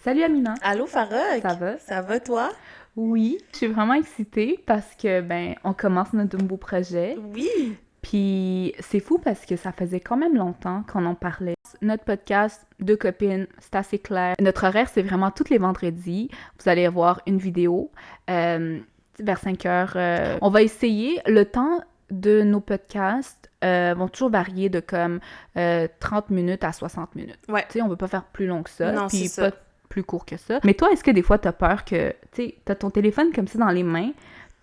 Salut Amina, Allô, Farok? ça va? Ça va, toi? Oui, je suis vraiment excitée parce que on commence notre nouveau projet. Oui. Puis c'est fou parce que ça faisait quand même longtemps qu'on en parlait. Notre podcast, deux copines, c'est assez clair. Notre horaire, c'est vraiment tous les vendredis. Vous allez avoir une vidéo euh, vers 5 heures. On va essayer. Le temps de nos podcasts vont toujours varier de comme 30 minutes à 60 minutes. Ouais. Tu sais, on veut pas faire plus long que ça, Non, c'est puis ça. pas plus court que ça. Mais toi, est-ce que des fois, t'as peur que, tu sais, t'as ton téléphone comme ça dans les mains,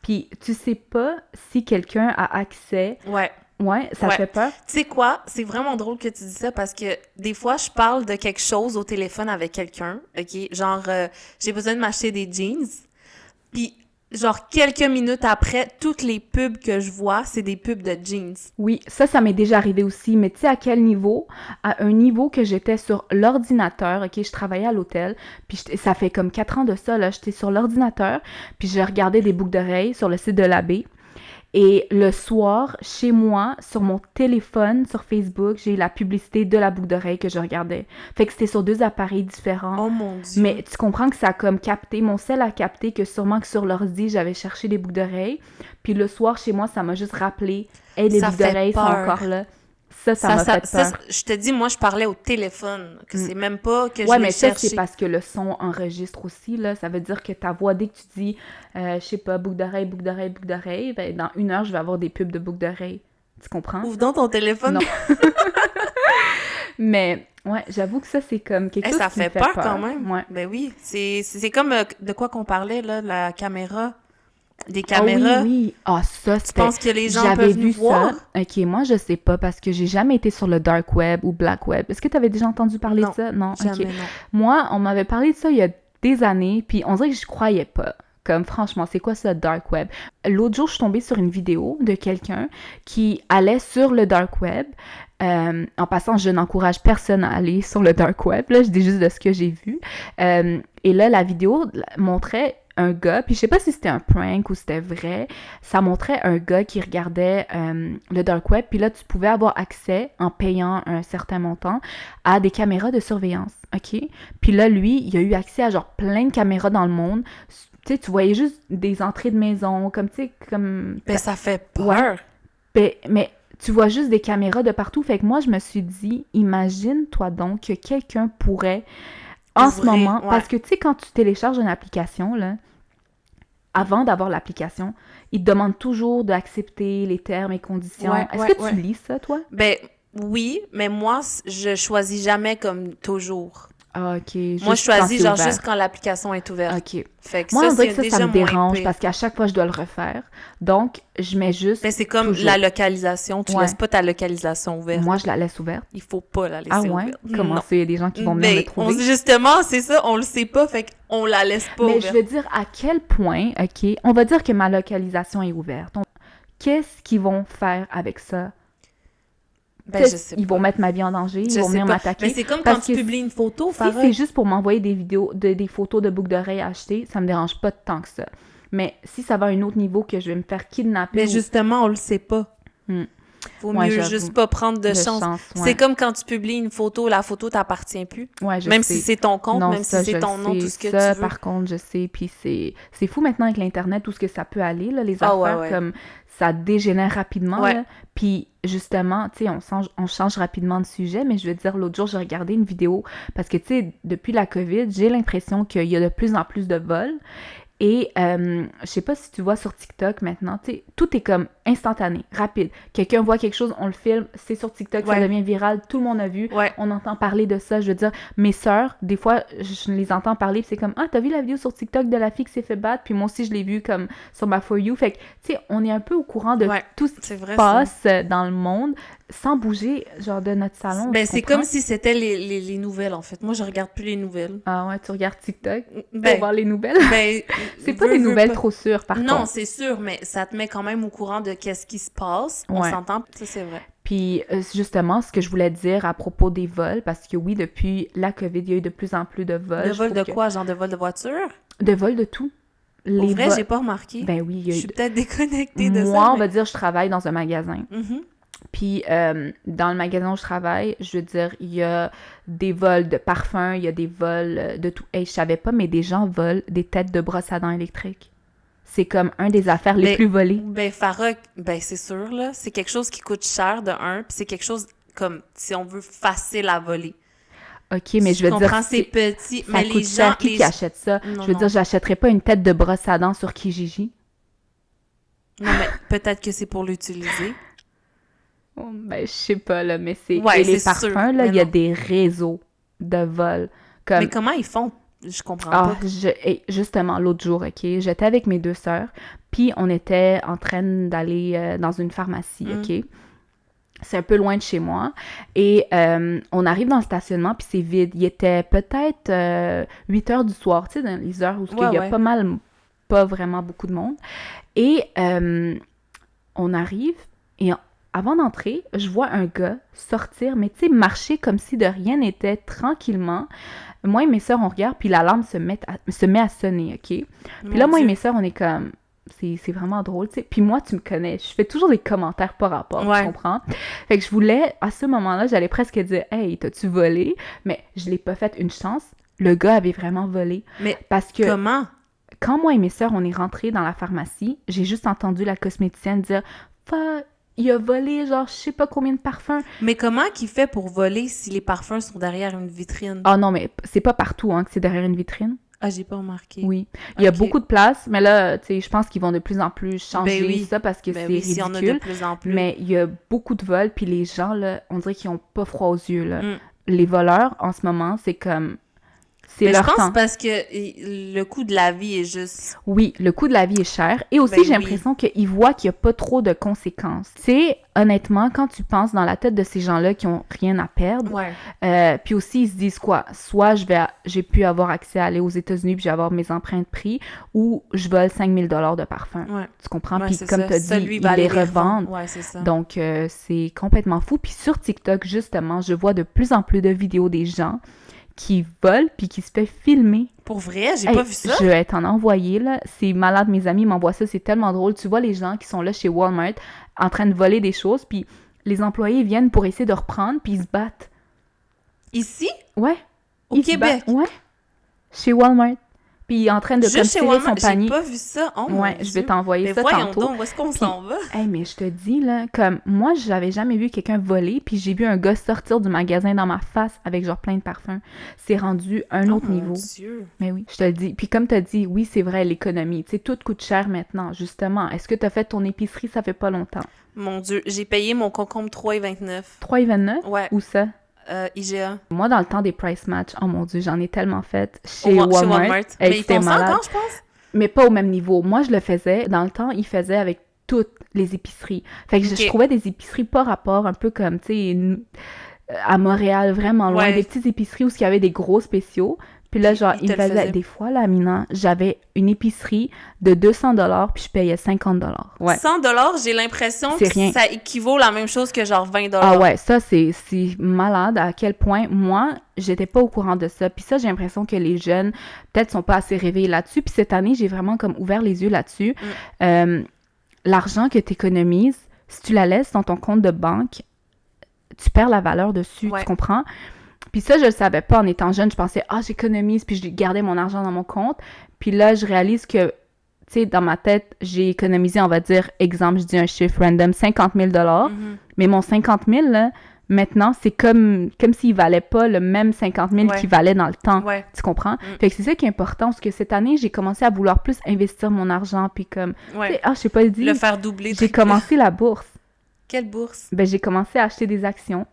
puis tu sais pas si quelqu'un a accès. Ouais. Ouais, ça te Ouais. fait peur? Tu sais quoi? C'est vraiment drôle que tu dis ça parce que des fois, je parle de quelque chose au téléphone avec quelqu'un, OK? Genre, j'ai besoin de m'acheter des jeans. Puis, genre, quelques minutes après, toutes les pubs que je vois, c'est des pubs de jeans. Oui, ça m'est déjà arrivé aussi, mais tu sais à quel niveau? À un niveau que j'étais sur l'ordinateur, ok, je travaillais à l'hôtel, puis ça fait comme 4 ans de ça, là, j'étais sur l'ordinateur, puis je regardais des boucles d'oreilles sur le site de l'abbé, et le soir, chez moi, sur mon téléphone, sur Facebook, j'ai eu la publicité de la boucle d'oreille que je regardais. Fait que c'était sur deux appareils différents. Oh mon Dieu. Mais tu comprends que ça a comme capté, mon cell a capté que sûrement que sur l'ordi, j'avais cherché des boucles d'oreilles. Puis le soir, chez moi, ça m'a juste rappelé, hey, les Ça boucles fait d'oreilles sont peur. encore là. Ça m'a fait peur. Je te dis, moi, je parlais au téléphone, que c'est même pas que Ouais, je l'ai mais ça, c'est cherché. parce que le son enregistre aussi, là. Ça veut dire que ta voix, dès que tu dis, je sais pas, boucle d'oreille, boucle d'oreille, boucle d'oreille, ben, dans 1 heure, je vais avoir des pubs de boucle d'oreille. Tu comprends? Ouvre donc ton téléphone. Non. Mais, ouais, j'avoue que ça, c'est comme quelque Eh, chose ça qui me fait fait peur peur. quand même. Ouais. Ben oui, c'est comme de quoi qu'on parlait là, la caméra, des Ah oui, caméras. oui. Ah, ça, Tu c'était... penses que les gens J'avais peuvent nous vu voir? ça. Ok, moi, je sais pas parce que j'ai jamais été sur le dark web ou black web. Est-ce que tu avais déjà entendu parler de Non, ça? Non, ok. jamais non. Moi, on m'avait parlé de ça il y a des années, puis on dirait que je croyais pas. Comme, franchement, c'est quoi ça, dark web? L'autre jour, je suis tombée sur une vidéo de quelqu'un qui allait sur le dark web. En passant, je n'encourage personne à aller sur le dark web. Là, je dis juste de ce que j'ai vu. Et là, la vidéo montrait un gars, puis je sais pas si c'était un prank ou c'était vrai, ça montrait un gars qui regardait le dark web, puis là, tu pouvais avoir accès, en payant un certain montant, à des caméras de surveillance, ok? Puis là, lui, il a eu accès à genre plein de caméras dans le monde. Tu sais, tu voyais juste des entrées de maison, comme, tu sais, comme... Ben ça fait Ouais. peur. Mais tu vois juste des caméras de partout. Fait que moi, je me suis dit, imagine-toi donc que quelqu'un pourrait, en ce Ouvrir, moment, ouais. parce que tu sais, quand tu télécharges une application, là, avant d'avoir l'application, il te demande toujours d'accepter les termes et conditions. Ouais, Est-ce ouais, que tu ouais. lis ça, toi? Ben oui, mais moi, je choisis jamais comme toujours. Ah, ok, Moi, je juste quand choisis c'est genre ouvert. juste quand l'application est ouverte. Ok. Fait que Moi, ça, on dirait que c'est ça déjà me moins dérange pire. parce qu'à chaque fois, je dois le refaire. Donc, je mets juste Ben c'est comme toujours. la localisation. Tu Ouais. laisses pas ta localisation ouverte. Moi, je la laisse ouverte. Il faut pas la Ah laisser ouais? ouverte. Comment Non. ça? Il y a des gens qui vont venir me Ben, trouver? justement, c'est ça, on le sait pas, fait qu'on la laisse pas Mais ouverte. je veux dire à quel point, ok, on va dire que ma localisation est ouverte. Qu'est-ce qu'ils vont faire avec ça? Ben, je sais Ils pas. vont mettre ma vie en danger, ils Je vont sais venir pas. m'attaquer. Mais c'est comme Parce quand tu que publies une photo, si Farah. c'est juste pour m'envoyer des vidéos, des photos de boucles d'oreilles achetées, ça me dérange pas tant que ça. Mais si ça va à un autre niveau que je vais me faire kidnapper Mais ou... justement, on le sait pas. Hmm. Faut Ouais, mieux j'avoue. juste pas prendre de De chance. chance, ouais. C'est comme quand tu publies une photo, la photo t'appartient plus. Ouais, je Même sais. si c'est ton compte, Non, même ça, si je c'est ton le nom, sais. tout ce que Ça, tu veux. par contre, je sais. Puis c'est fou maintenant avec l'Internet, tout ce que ça peut aller, là, les Ah ouais, affaires, ouais. comme ça dégénère rapidement, Ouais. là. Puis justement, tu sais, on change rapidement de sujet, mais je veux dire, l'autre jour, j'ai regardé une vidéo, parce que, tu sais, depuis la COVID, j'ai l'impression qu'il y a de plus en plus de vols. Et je sais pas si tu vois sur TikTok maintenant, tu sais, tout est comme instantané, rapide. Quelqu'un voit quelque chose, on le filme, c'est sur TikTok, ça Ouais. devient viral, tout le monde a vu, Ouais. on entend parler de ça. Je veux dire, mes sœurs, des fois, je les entends parler, puis c'est comme, ah, t'as vu la vidéo sur TikTok de la fille qui s'est fait battre, puis moi aussi, je l'ai vue comme sur ma For You. Fait que, tu sais, on est un peu au courant de Ouais. tout ce qui C'est se vrai, ça. passe dans le monde, sans bouger, genre, de notre salon. Ben, tu c'est comprends? comme si c'était les nouvelles, en fait. Moi, je regarde plus les nouvelles. Ah ouais, tu regardes TikTok pour Ben, voir les nouvelles? ben, C'est pas veux, des veux nouvelles pas. trop sûres, par Non, contre. c'est sûr, mais ça te met quand même au courant de qu'est-ce qui se passe. On Ouais. s'entend, ça c'est vrai. Puis justement, ce que je voulais dire à propos des vols, parce que oui, depuis la COVID, il y a eu de plus en plus de vols. De Je vol trouve de que- quoi? Genre de vol de voiture? De vols de tout. Au vrai, vols- j'ai pas remarqué. Ben oui, il y Je a eu... suis peut-être déconnectée de Moi, ça. on va dire, je travaille dans un magasin. Mhm. Puis, dans le magasin où je travaille, je veux dire, il y a des vols de parfums, il y a des vols de tout. Hey, je savais pas, mais des gens volent des têtes de brosse à dents électriques. C'est comme un des affaires les plus volées. Ben, Farah, ben, c'est sûr, là. C'est quelque chose qui coûte cher, de un, puis c'est quelque chose, comme, si on veut, facile à voler. OK, mais je veux dire... Tu comprends, c'est petit, ça mais coûte les cher. gens... Qui achète ça? Non, Je veux non. dire, j'achèterais pas une tête de brosse à dents sur Kijiji. Non, mais peut-être que c'est pour l'utiliser. Oh, ben, je sais pas, là, mais c'est... Ouais, Et les c'est parfums, sûr, là, mais il y a non. des réseaux de vols. Comme... Mais comment ils font? Je comprends Ah, pas. justement, l'autre jour, OK, j'étais avec mes 2 sœurs, puis on était en train d'aller dans une pharmacie, OK? C'est un peu loin de chez moi. Et on arrive dans le stationnement, puis c'est vide. Il était peut-être 8 heures du soir, tu sais, dans les heures où il y a pas vraiment beaucoup de monde. Et on arrive, et avant d'entrer, je vois un gars sortir, mais tu sais, marcher comme si de rien n'était, tranquillement. Moi et mes sœurs, on regarde, puis l'alarme se met à sonner, OK? Puis là, moi et mes sœurs, on est comme... C'est vraiment drôle, tu sais. Puis moi, tu me connais, je fais toujours des commentaires par rapport, tu comprends? Fait que je voulais, à ce moment-là, j'allais presque dire « Hey, t'as-tu volé? » Mais je l'ai pas fait, une chance. Le gars avait vraiment volé. Mais parce que comment? Quand moi et mes sœurs, on est rentrés dans la pharmacie, j'ai juste entendu la cosméticienne dire « Fuck, il a volé, genre, je sais pas combien de parfums. » Mais comment qu'il fait pour voler si les parfums sont derrière une vitrine? Ah non, mais c'est pas partout hein, que c'est derrière une vitrine. Ah, j'ai pas remarqué. Oui. Il y a beaucoup de places, mais là, tu sais, je pense qu'ils vont de plus en plus changer ça parce que c'est ridicule. S'il y en a de plus en plus. Mais il y a beaucoup de vols, puis les gens, là, on dirait qu'ils ont pas froid aux yeux, là. Les voleurs, en ce moment, c'est comme... C'est leur temps. Je pense parce que le coût de la vie est juste... Oui, le coût de la vie est cher. Et aussi, j'ai l'impression qu'ils voient qu'il n'y a pas trop de conséquences. Tu sais, honnêtement, quand tu penses dans la tête de ces gens-là qui ont rien à perdre, puis aussi, ils se disent quoi? Soit j'ai pu avoir accès à aller aux États-Unis puis je vais avoir mes empreintes prix, ou je vole 5 000 $ de parfum. Tu comprends? Puis comme tu as dit, ils les revendent. C'est ça. Donc, c'est complètement fou. Puis sur TikTok, justement, je vois de plus en plus de vidéos des gens qui volent puis qui se fait filmer. Pour vrai? J'ai pas vu ça? Je vais t'en envoyer, là. C'est malade, mes amis m'envoient ça, c'est tellement drôle. Tu vois les gens qui sont là chez Walmart en train de voler des choses, puis les employés viennent pour essayer de reprendre, puis ils se battent. Ici? Ouais. Au Québec? Ouais. Chez Walmart. Puis en train de tirer son panier. J'ai pas vu ça. Oh ouais, je vais t'envoyer ça tantôt. Donc, où est-ce qu'on s'en va? Hey, mais je te dis, là, comme moi, j'avais jamais vu quelqu'un voler, puis j'ai vu un gars sortir du magasin dans ma face avec genre plein de parfums. C'est rendu un autre niveau. Mon Dieu. Mais oui, je te le dis. Puis comme tu as dit, oui, c'est vrai, l'économie. Tu sais, tout coûte cher maintenant, justement. Est-ce que tu as fait ton épicerie, ça fait pas longtemps? Mon Dieu, j'ai payé mon concombre 3,29. 3,29? Ouais. Où ça? IGA. Moi, dans le temps des price match, oh mon Dieu, j'en ai tellement fait chez Walmart. Mais ils font ça encore, je pense? Mais pas au même niveau. Moi, je le faisais. Dans le temps, ils faisaient avec toutes les épiceries. Fait que je trouvais des épiceries pas rapport, un peu comme, tu sais, à Montréal, vraiment loin. Des petites épiceries où il y avait des gros spéciaux. Puis là, genre, ils me faisaient... Des fois, là, Mina, j'avais une épicerie de 200 $ puis je payais 50 $. Ouais. 100 $, j'ai l'impression que ça équivaut à la même chose que genre 20 $. Ah ouais, ça, c'est malade à quel point, moi, j'étais pas au courant de ça. Puis ça, j'ai l'impression que les jeunes, peut-être, sont pas assez réveillés là-dessus. Puis cette année, j'ai vraiment comme ouvert les yeux là-dessus. L'argent que tu économises, si tu la laisses dans ton compte de banque, tu perds la valeur dessus, tu comprends? Puis ça, je le savais pas en étant jeune. Je pensais, j'économise, puis je gardais mon argent dans mon compte. Puis là, je réalise que, tu sais, dans ma tête, j'ai économisé, on va dire, exemple, je dis un chiffre random, 50 000 $. Mais mon 50 000, là, maintenant, c'est comme s'il valait pas le même 50 000 qu'il valait dans le temps. Tu comprends? Fait que c'est ça qui est important, parce que cette année, j'ai commencé à vouloir plus investir mon argent, puis comme, je sais pas le dire. Le faire doubler. J'ai commencé la bourse. Quelle bourse? Ben, j'ai commencé à acheter des actions.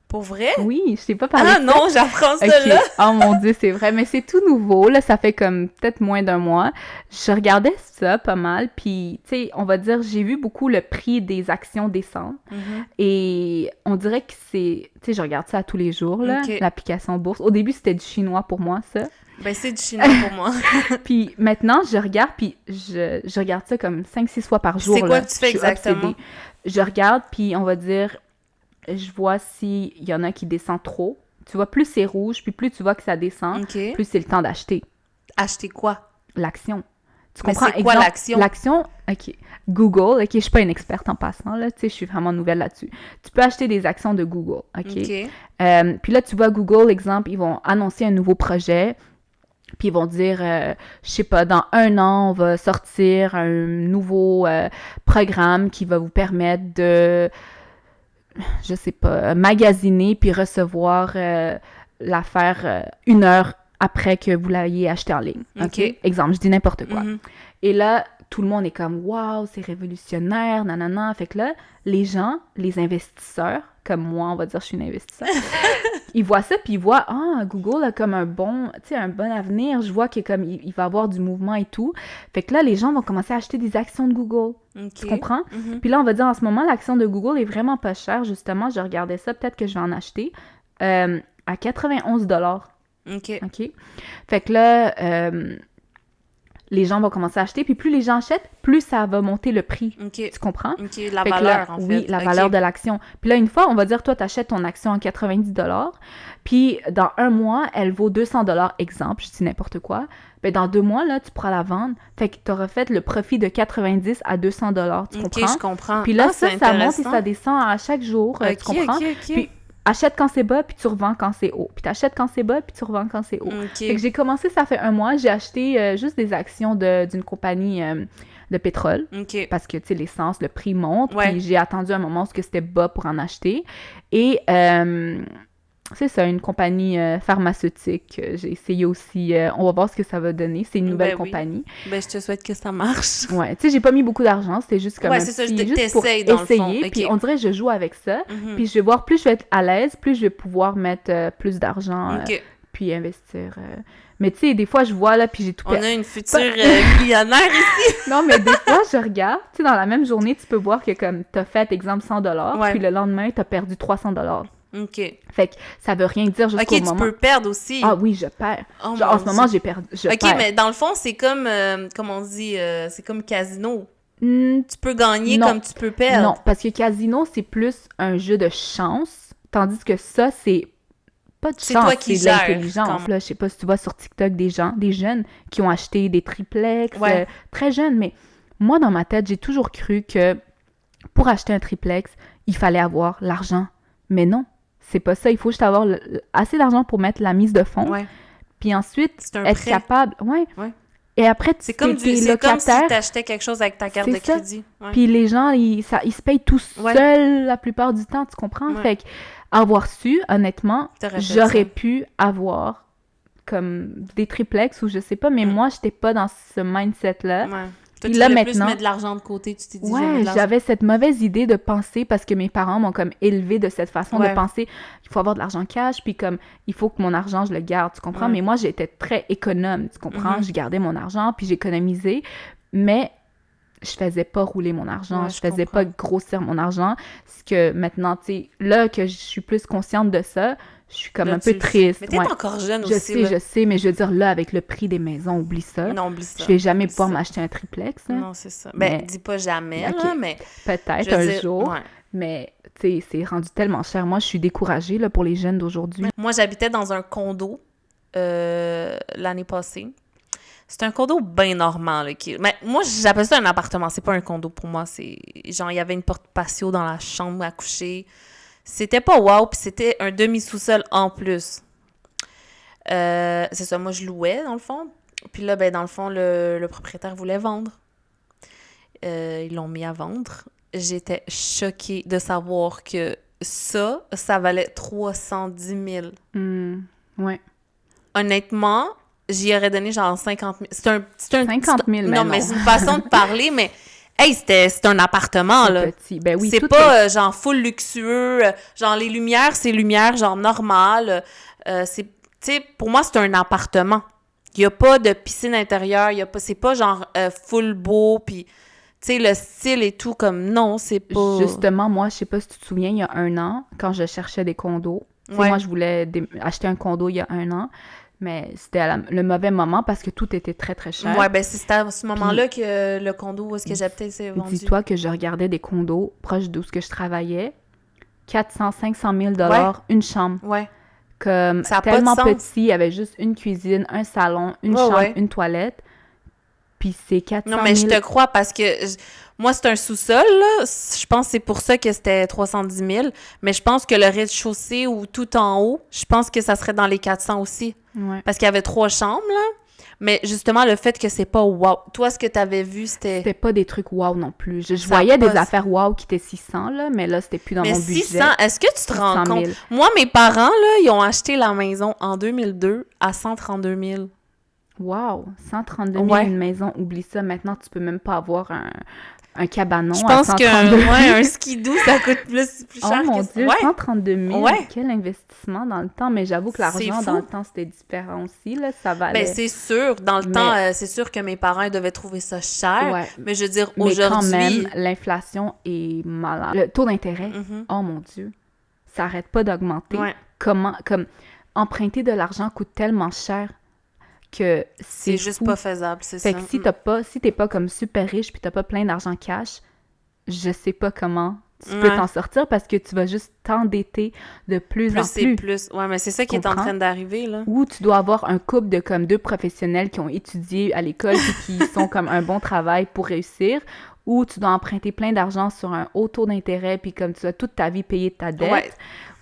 Pour vrai? Oui, je t'ai pas parlé de ça. Ah non, j'apprends ça là! Oh mon Dieu, c'est vrai, mais c'est tout nouveau, là, ça fait comme peut-être moins d'un mois. Je regardais ça pas mal, puis, tu sais, on va dire, j'ai vu beaucoup le prix des actions descendre, et on dirait que c'est, tu sais, je regarde ça tous les jours, là, l'application bourse. Au début, c'était du chinois pour moi, ça. Ben, c'est du chinois pour moi. Puis maintenant, je regarde, puis je regarde ça comme 5-6 fois par jour. C'est quoi que tu fais exactement? Je regarde, puis on va dire... Je vois s'il y en a qui descend trop. Tu vois, plus c'est rouge, puis plus tu vois que ça descend, plus c'est le temps d'acheter. Acheter quoi? L'action. Tu Mais comprends? c'est quoi Exemple, l'action? l'action, OK. Google, OK, je suis pas une experte en passant, là, tu sais, je suis vraiment nouvelle là-dessus. Tu peux acheter des actions de Google, OK? OK. Puis là, tu vois, Google, exemple, ils vont annoncer un nouveau projet, puis ils vont dire, je sais pas, dans 1 an, on va sortir un nouveau programme qui va vous permettre de, je sais pas, magasiner puis recevoir l'affaire 1 heure après que vous l'ayez acheté en ligne. OK? OK. Exemple, je dis n'importe quoi. Mhm. Et là, tout le monde est comme waouh, c'est révolutionnaire, nanana. Fait que là, les gens, les investisseurs, comme moi, on va dire, je suis une investisseur, ils voient ça puis ils voient Google a comme un bon avenir. Je vois qu'il comme il va avoir du mouvement et tout. Fait que là, les gens vont commencer à acheter des actions de Google. OK. Tu comprends? Mhm. Puis là, on va dire en ce moment, l'action de Google est vraiment pas chère. Justement, je regardais ça, peut-être que je vais en acheter à 91 $. OK. OK? Fait que là, les gens vont commencer à acheter. Puis plus les gens achètent, plus ça va monter le prix. OK. Tu comprends? OK. La Fait que valeur, là, en fait. oui, la OK. valeur de l'action. Puis là, une fois, on va dire, toi, tu achètes ton action à 90 $, puis dans 1 mois, elle vaut 200 $, exemple, je dis n'importe quoi. Ben dans 2 mois, là, tu pourras la vendre. Fait que tu auras fait le profit de 90 à 200 $, tu OK, comprends? je comprends. Puis là, c'est ça monte et intéressant. ça descend à chaque jour, OK, tu comprends? OK, OK. Puis achète quand c'est bas, puis tu revends quand c'est haut. Puis t'achètes quand c'est bas, puis tu revends quand c'est haut. Fait que OK. j'ai commencé, ça fait 1 mois, j'ai acheté juste des actions d'une compagnie de pétrole. OK. Parce que, tu sais, l'essence, le prix monte. Ouais. Puis j'ai attendu un moment où c'était bas pour en acheter. Et c'est ça, une compagnie pharmaceutique. J'ai essayé aussi. On va voir ce que ça va donner. C'est une nouvelle Ben oui. compagnie. Ben, je te souhaite que ça marche. Ouais, tu sais, j'ai pas mis beaucoup d'argent. C'était juste comme Ouais, un c'est ça, petit... je juste pour t'essaye, dans le fond. essayer. OK. Puis on dirait que je joue avec ça. Mhm. Puis je vais voir, plus je vais être à l'aise, plus je vais pouvoir mettre plus d'argent OK. puis investir. Mais tu sais, des fois, je vois là, puis j'ai tout On perdu. a une future millionnaire ici. Non, mais des fois, je regarde, tu sais, dans la même journée, tu peux voir que comme t'as fait, exemple, 100 $, Ouais. puis le lendemain, t'as perdu 300 $. OK. Fait que ça veut rien dire jusqu'au OK, tu moment. peux perdre aussi. Ah oui, je perds. Oh Genre, mon en ce moment, Dieu. j'ai perdu. Je OK, perds. mais dans le fond, c'est comme, comme on dit, c'est comme casino. Hmm, Tu peux gagner Non. comme tu peux perdre. non, parce que casino, c'est plus un jeu de chance, tandis que ça, c'est pas de C'est chance, toi qui c'est de gères, l'intelligence. comme- Là, je sais pas si tu vois sur TikTok des jeunes qui ont acheté des triplex, Ouais. très jeunes, mais moi, dans ma tête, j'ai toujours cru que pour acheter un triplex, il fallait avoir l'argent. Mais non, c'est pas ça. Il faut juste avoir assez d'argent pour mettre la mise de fonds, Ouais. puis ensuite C'est un être prêt. capable. Ouais. Ouais. Et après, C'est comme, t'es c'est comme si locataire. t'achetais quelque chose avec ta carte C'est de ça. crédit. Ouais. Puis les gens, ils se payent tout Ouais. seuls la plupart du temps, tu comprends? Ouais. Fait que, avoir su, honnêtement, T'aurais fait j'aurais ça. pu avoir comme des triplex ou je sais pas, mais Mm. moi, j'étais pas dans ce mindset-là. Ouais. Toi, Puis tu là, voulais plus maintenant- mettre de l'argent de côté. Tu t'es dit, je vais mettre Ouais, de l'argent. j'avais cette mauvaise idée de penser parce que mes parents m'ont comme élevé de cette façon Ouais. de penser il faut avoir de l'argent cash, puis comme il faut que mon argent, je le garde, tu comprends? Ouais. Mais moi, j'étais très économe, tu comprends? Mhm. Je gardais mon argent, puis j'économisais, mais je faisais pas rouler mon argent, Ouais, je je faisais comprends. pas grossir mon argent. Ce que maintenant, tu sais, là que je suis plus consciente de ça, je suis comme Là, un tu peu le sais. triste. Mais t'es Ouais. encore jeune Je aussi, là. sais, mais je veux dire, là, avec le prix des maisons, oublie ça. Non, oublie ça. Je vais jamais Oublie pouvoir ça. m'acheter un triplex, hein. Non, c'est ça. Ben, Mais- dis pas jamais, Ok. là, mais... Peut-être je veux un dire, jour. ouais. Mais, tu sais, c'est rendu tellement cher. Moi, je suis découragée, là, pour les jeunes d'aujourd'hui. Moi, j'habitais dans un condo l'année passée. C'est un condo bien normal. Mais moi, j'appelle ça un appartement. C'est pas un condo pour moi. C'est genre, il y avait une porte patio dans la chambre à coucher. C'était pas wow, puis c'était un demi-sous-sol en plus. C'est ça, moi, je louais, dans le fond. Puis là, ben, dans le fond, le propriétaire voulait vendre. Ils l'ont mis à vendre. J'étais choquée de savoir que ça valait 310 000. Ouais. Honnêtement, j'y aurais donné genre 50 000. C'est un 50 000, non, mais c'est une façon de parler, mais hey, c'est un appartement, Tout là. petit. Ben oui, c'est tout pas genre full luxueux. Genre, les lumières, c'est lumières genre normales. Tu sais, pour moi, c'est un appartement. Il y a pas de piscine intérieure. C'est pas genre full beau, puis tu sais, le style et tout, comme non, c'est pas... Justement, moi, je sais pas si tu te souviens, il y a 1 an, quand je cherchais des condos, tu sais, Ouais. moi, je voulais acheter un condo il y a 1 an, mais c'était le mauvais moment parce que tout était très, très cher. Ouais, ben c'était à ce moment-là que le condo où est-ce que j'habitais s'est vendu. Dis-toi que je regardais des condos proches d'où ce que je travaillais, 400, 500 000 Ouais. une chambre. Ouais. Comme Ça a pas de tellement sens. petit, il y avait juste une cuisine, un salon, une Ouais, chambre, ouais. une toilette. Puis c'est 400 Non, 000... mais je te crois parce que moi, c'est un sous-sol, là. Je pense que c'est pour ça que c'était 310 000. Mais je pense que le rez-de-chaussée ou tout en haut, je pense que ça serait dans les 400 aussi. Ouais. Parce qu'il y avait 3 chambres, là. Mais justement, le fait que c'est pas wow. Toi, ce que t'avais vu, C'était pas des trucs wow non plus. Je Ça voyais des pas- affaires wow qui étaient 600, là, mais là, c'était plus dans Mais mon budget. 600, est-ce que tu te rends 600 000. compte? Moi, mes parents, là, ils ont acheté la maison en 2002 à 132 000. Wow! 132 000 Ouais. une maison, oublie ça. Maintenant, tu peux même pas avoir un cabanon Je à pense 132 000. un skidoo, ça coûte plus Oh cher mon que Dieu, Ouais. 132 000! Ouais. Quel investissement dans le temps! Mais j'avoue que C'est l'argent fou. dans le temps, c'était différent aussi, là. Ça valait... Ben, c'est sûr. Dans le Mais- temps, c'est sûr que mes parents ils devaient trouver ça cher. Ouais. Mais je veux dire, Mais quand aujourd'hui... même, l'inflation est malade. Le taux d'intérêt, Mhm. oh mon Dieu, ça arrête pas d'augmenter. Ouais. Comme emprunter de l'argent coûte tellement cher que C'est juste fou. pas faisable, c'est Fait ça. que si t'es pas comme super riche puis t'as pas plein d'argent cash, je sais pas comment tu peux Ouais. t'en sortir parce que tu vas juste t'endetter de plus en Plus c'est plus. plus. Ouais, mais c'est ça qui est en Comprends? train d'arriver, là. Ou tu dois avoir un couple de comme 2 professionnels qui ont étudié à l'école et qui sont comme un bon travail pour réussir. Ou tu dois emprunter plein d'argent sur un haut taux d'intérêt puis comme tu vas toute ta vie payer ta dette. Ouais.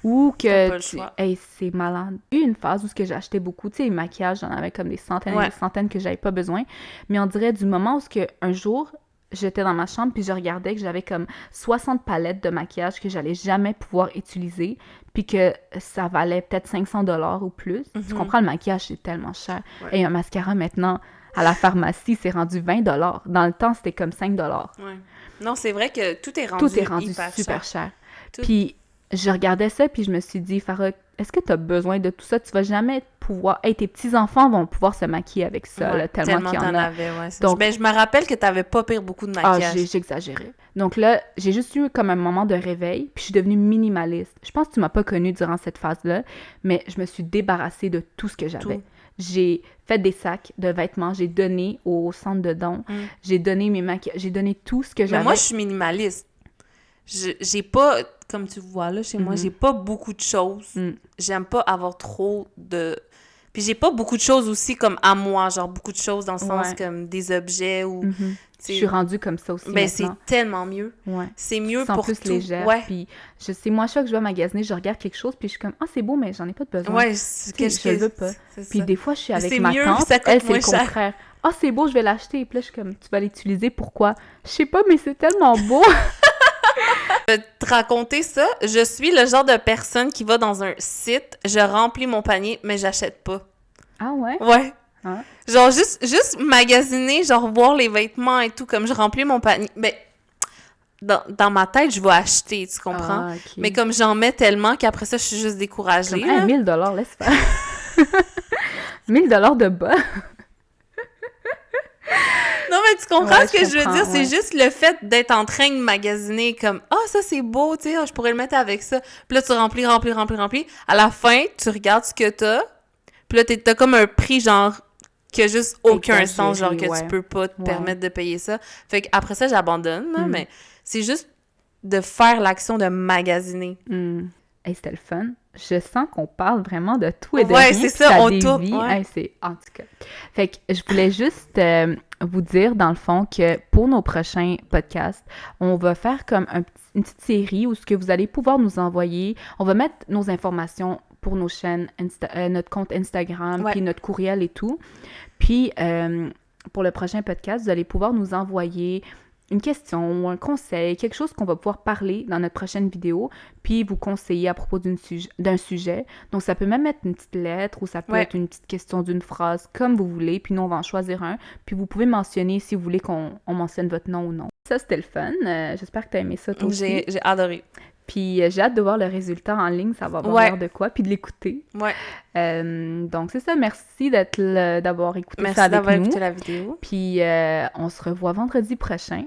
Ou T'as pas que le choix. Hey, c'est malade. J'ai eu une phase où j'ai acheté beaucoup, tu sais, le maquillage, j'en avais comme des centaines et Ouais. des centaines que j'avais pas besoin. Mais on dirait du moment où un jour, j'étais dans ma chambre puis je regardais que j'avais comme 60 palettes de maquillage que j'allais jamais pouvoir utiliser puis que ça valait peut-être 500 $ ou plus. Tu Mhm. comprends, le maquillage, c'est tellement cher. Ouais. Et un mascara, maintenant, à la pharmacie, c'est rendu 20 $. Dans le temps, c'était comme 5 $. Ouais. Non, c'est vrai que tout est rendu Tout est rendu hyper super cher. cher. Tout. Puis je regardais ça, puis je me suis dit, Farah, est-ce que tu as besoin de tout ça? Tu vas jamais pouvoir... Hey, tes petits-enfants vont pouvoir se maquiller avec ça, Ouais, là, tellement qu'il y en t'en a. avais, ouais. Donc- Ben, je me rappelle que t'avais pas pire beaucoup de Ah, maquillage. j'exagérais. Donc là, j'ai juste eu comme un moment de réveil, puis je suis devenue minimaliste. Je pense que tu m'as pas connue durant cette phase-là, mais je me suis débarrassée de tout ce que j'avais. Tout. J'ai fait des sacs de vêtements, j'ai donné au centre de dons, j'ai donné mes maquillages, j'ai donné tout ce que Mais j'avais. moi, je suis minimaliste. J'ai pas, comme tu vois là, chez moi, Mhm. j'ai pas beaucoup de choses. Mm. J'aime pas avoir trop de... Puis j'ai pas beaucoup de choses aussi comme à moi, genre beaucoup de choses dans le sens Ouais. comme des objets ou... Mhm. tu Je sais, suis rendue comme ça aussi ben, c'est maintenant. tellement mieux. Ouais. C'est mieux Sans pour plus tout. légère. Ouais, Puis je sais, moi, chaque fois que je vais magasiner, je regarde quelque chose, puis je suis comme, ah, c'est beau, mais j'en ai pas de besoin. ouais, c'est Tu sais, je le veux pas. c'est Puis ça. des fois, je suis Mais avec c'est ma mieux, tante, ça coûte elle, c'est moins le cher. contraire. Ah, c'est beau, je vais l'acheter. Puis là, je suis comme, tu vas l'utiliser, pourquoi? Je sais pas, mais c'est tellement beau. Te raconter ça, je suis le genre de personne qui va dans un site, je remplis mon panier, mais j'achète pas. Ah ouais? Ouais. Hein? Genre, juste magasiner, genre voir les vêtements et tout, comme je remplis mon panier. Mais dans ma tête, je vais acheter, tu comprends? Ah, ok. Mais comme j'en mets tellement qu'après ça, je suis juste découragée. Comme, là. 1 000 $, laisse faire. 1 000 $ de bas. Non, mais tu comprends Ouais, ce que je je veux comprends, dire? C'est ouais. juste le fait d'être en train de magasiner comme « Ah, ça, c'est beau, tu sais, ah, je pourrais le mettre avec ça. » Puis là, tu remplis. À la fin, tu regardes ce que t'as. Puis là, t'as comme un prix, genre, qui a juste aucun Exagéré, sens, genre, que ouais. tu peux pas te Ouais. permettre de payer ça. Fait qu'après ça, j'abandonne, là, Mm. mais c'est juste de faire l'action de magasiner. Hey, c'était le fun. Je sens qu'on parle vraiment de tout et de Ouais, rien. c'est puis ça, on dévie. tourne, ouais. Hey, c'est en tout cas. Fait que je voulais juste vous dire, dans le fond, que pour nos prochains podcasts, on va faire comme une petite série où ce que vous allez pouvoir nous envoyer, on va mettre nos informations pour nos chaînes, notre compte Instagram, Ouais. puis notre courriel et tout. Puis, pour le prochain podcast, vous allez pouvoir nous envoyer une question ou un conseil, quelque chose qu'on va pouvoir parler dans notre prochaine vidéo, puis vous conseiller à propos d'un sujet. Donc, ça peut même être une petite lettre ou ça peut Ouais. être une petite question d'une phrase, comme vous voulez, puis nous, on va en choisir un. Puis vous pouvez mentionner si vous voulez qu'on mentionne votre nom ou non. Ça, c'était le fun. J'espère que tu as aimé ça, toi aussi. J'ai adoré. Puis j'ai hâte de voir le résultat en ligne, ça va avoir Ouais. l'air de quoi, puis de l'écouter. Ouais. Donc, c'est ça. Merci d'avoir écouté Merci ça avec d'avoir nous. écouté la vidéo. Puis on se revoit vendredi prochain